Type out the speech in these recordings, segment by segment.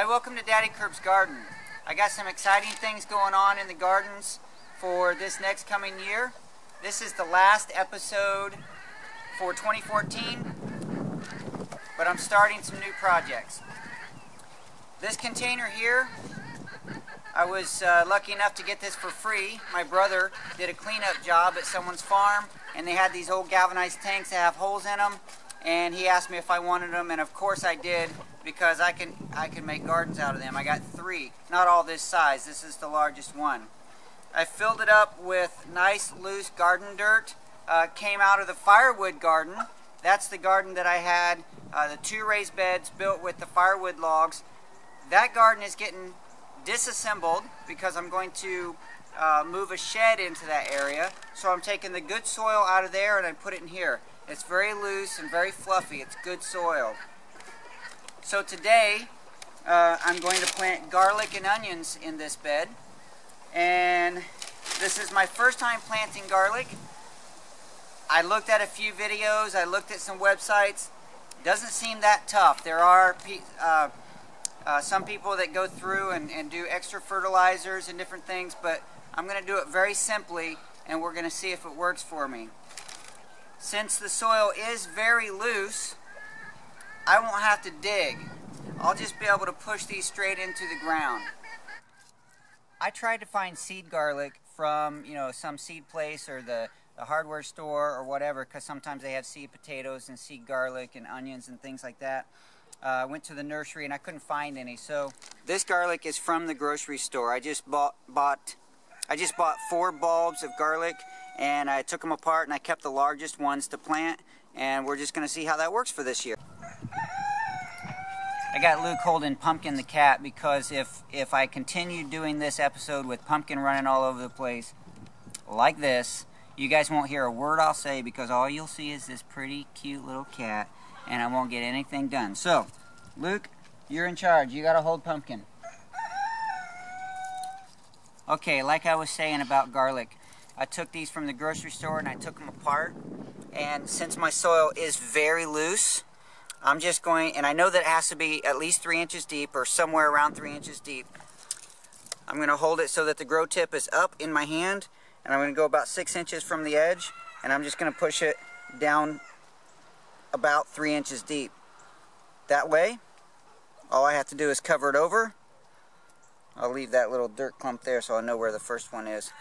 Hi, welcome to Daddykirbs Garden. I got some exciting things going on in the gardens for this next coming year. This is the last episode for 2014, but I'm starting some new projects. This container here, I was lucky enough to get this for free. My brother did a cleanup job at someone's farm, and they had these old galvanized tanks that have holes in them, and he asked me if I wanted them, and of course I did, because I can make gardens out of them. I got 3, not all this size. This is the largest one. I filled it up with nice loose garden dirt. Came out of the firewood garden. That's the garden that I had, the 2 raised beds built with the firewood logs. That garden is getting disassembled because I'm going to move a shed into that area. So I'm taking the good soil out of there and I put it in here. It's very loose and very fluffy. It's good soil. So today I'm going to plant garlic and onions in this bed, and this is my first time planting garlic. I looked at a few videos, I looked at some websites. It doesn't seem that tough. There are some people that go through and do extra fertilizers and different things, but I'm going to do it very simply, and we're going to see if it works for me. Since the soil is very loose, I won't have to dig. I'll just be able to push these straight into the ground. I tried to find seed garlic from, some seed place or the hardware store or whatever, because sometimes they have seed potatoes and seed garlic and onions and things like that. I went to the nursery and I couldn't find any. So this garlic is from the grocery store. I just bought 4 bulbs of garlic, and I took them apart and I kept the largest ones to plant, and we're just going to see how that works for this year. I got Luke holding Pumpkin the cat because if I continue doing this episode with Pumpkin running all over the place like this, you guys won't hear a word I'll say, because all you'll see is this pretty cute little cat, and I won't get anything done. So, Luke, you're in charge. You gotta hold Pumpkin. Okay, like I was saying about garlic, I took these from the grocery store and I took them apart, and since my soil is very loose, I'm just going, and I know that it has to be at least 3 inches deep or somewhere around 3 inches deep. I'm going to hold it so that the grow tip is up in my hand, and I'm going to go about 6 inches from the edge, and I'm just going to push it down about 3 inches deep. That way, all I have to do is cover it over. I'll leave that little dirt clump there so I know where the first one is.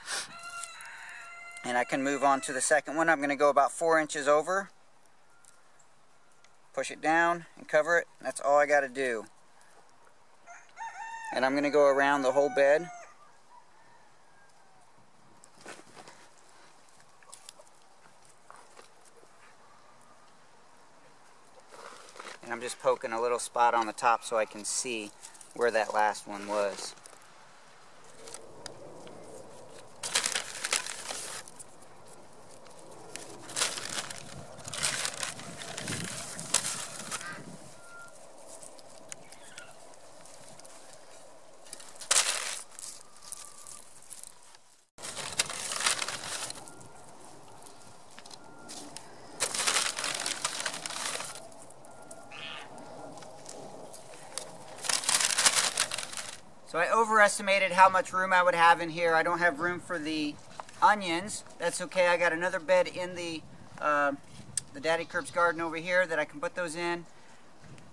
And I can move on to the second one. I'm going to go about 4 inches over. Push it down and cover it. That's all I got to do. And I'm going to go around the whole bed. And I'm just poking a little spot on the top so I can see where that last one was. So I overestimated how much room I would have in here. I don't have room for the onions. That's okay. I got another bed in the Daddykirbs garden over here that I can put those in.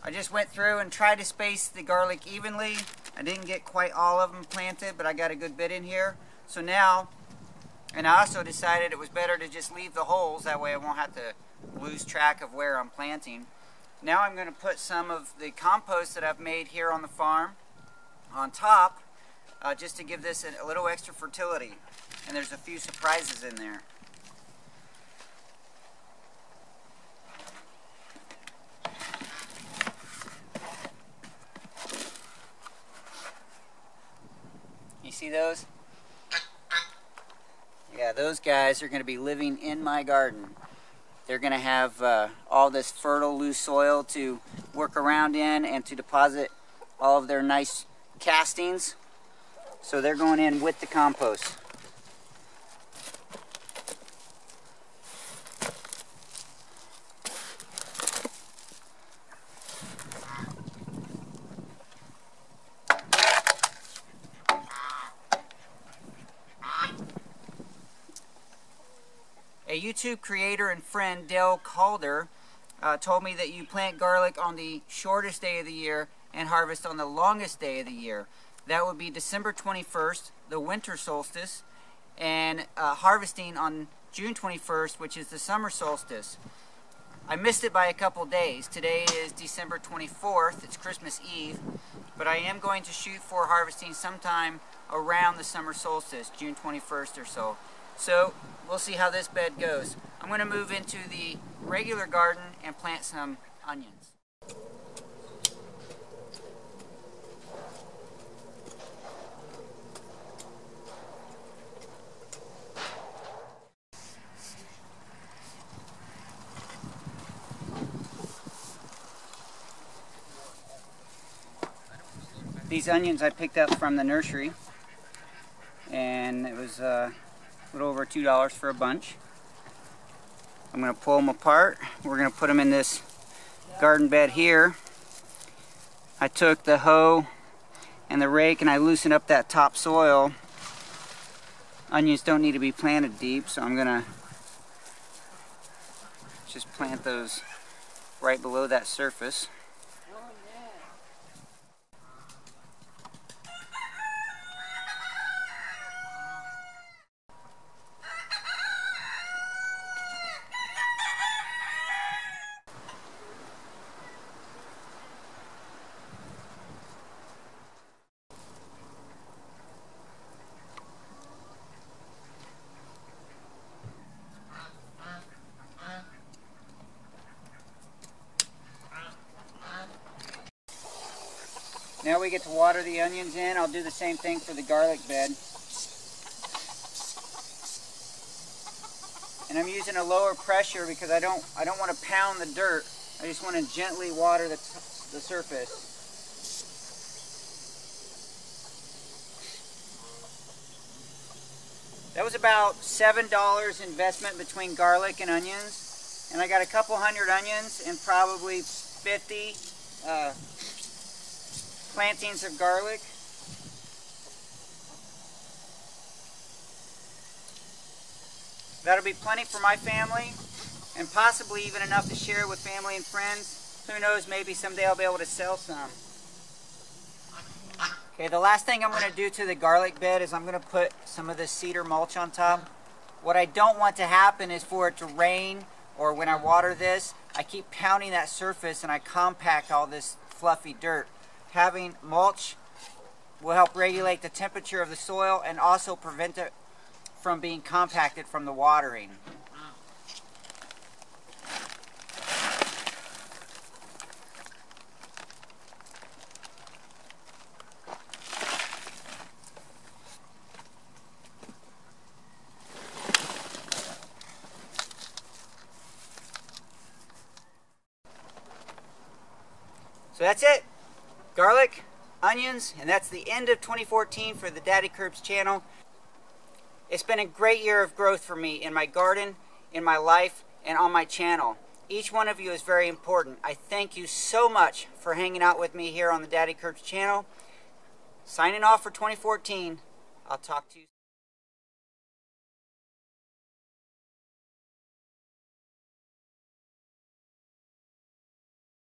I just went through and tried to space the garlic evenly. I didn't get quite all of them planted, but I got a good bit in here. So now, and I also decided it was better to just leave the holes. That way I won't have to lose track of where I'm planting. Now I'm going to put some of the compost that I've made here on the farm on top, just to give this a little extra fertility. And there's a few surprises in there. You see those? Yeah, those guys are going to be living in my garden. They're going to have all this fertile loose soil to work around in and to deposit all of their nice castings. So they're going in with the compost. A YouTube creator and friend, Dale Calder, told me that you plant garlic on the shortest day of the year and harvest on the longest day of the year. That would be December 21st, the winter solstice, and harvesting on June 21st, which is the summer solstice. I missed it by a couple days. Today is December 24th, it's Christmas Eve, but I am going to shoot for harvesting sometime around the summer solstice, June 21st or so. So we'll see how this bed goes. I'm going to move into the regular garden and plant some onions. These onions I picked up from the nursery, and it was a little over $2 for a bunch. I'm going to pull them apart. We're going to put them in this garden bed here. I took the hoe and the rake and I loosened up that top soil. Onions don't need to be planted deep, so I'm going to just plant those right below that surface. Now we get to water the onions in. I'll do the same thing for the garlic bed. And I'm using a lower pressure because I don't want to pound the dirt. I just want to gently water the surface. That was about $7 investment between garlic and onions. And I got a couple hundred onions and probably 50 plantings of garlic. That'll be plenty for my family, and possibly even enough to share with family and friends. Who knows, maybe someday I'll be able to sell some. Okay, the last thing I'm going to do to the garlic bed is I'm going to put some of this cedar mulch on top. What I don't want to happen is for it to rain, or when I water this, I keep pounding that surface and I compact all this fluffy dirt. Having mulch will help regulate the temperature of the soil and also prevent it from being compacted from the watering. So that's it. Garlic, onions, and that's the end of 2014 for the Daddykirbs channel. It's been a great year of growth for me in my garden, in my life, and on my channel. Each one of you is very important. I thank you so much for hanging out with me here on the Daddykirbs channel. Signing off for 2014. I'll talk to you soon.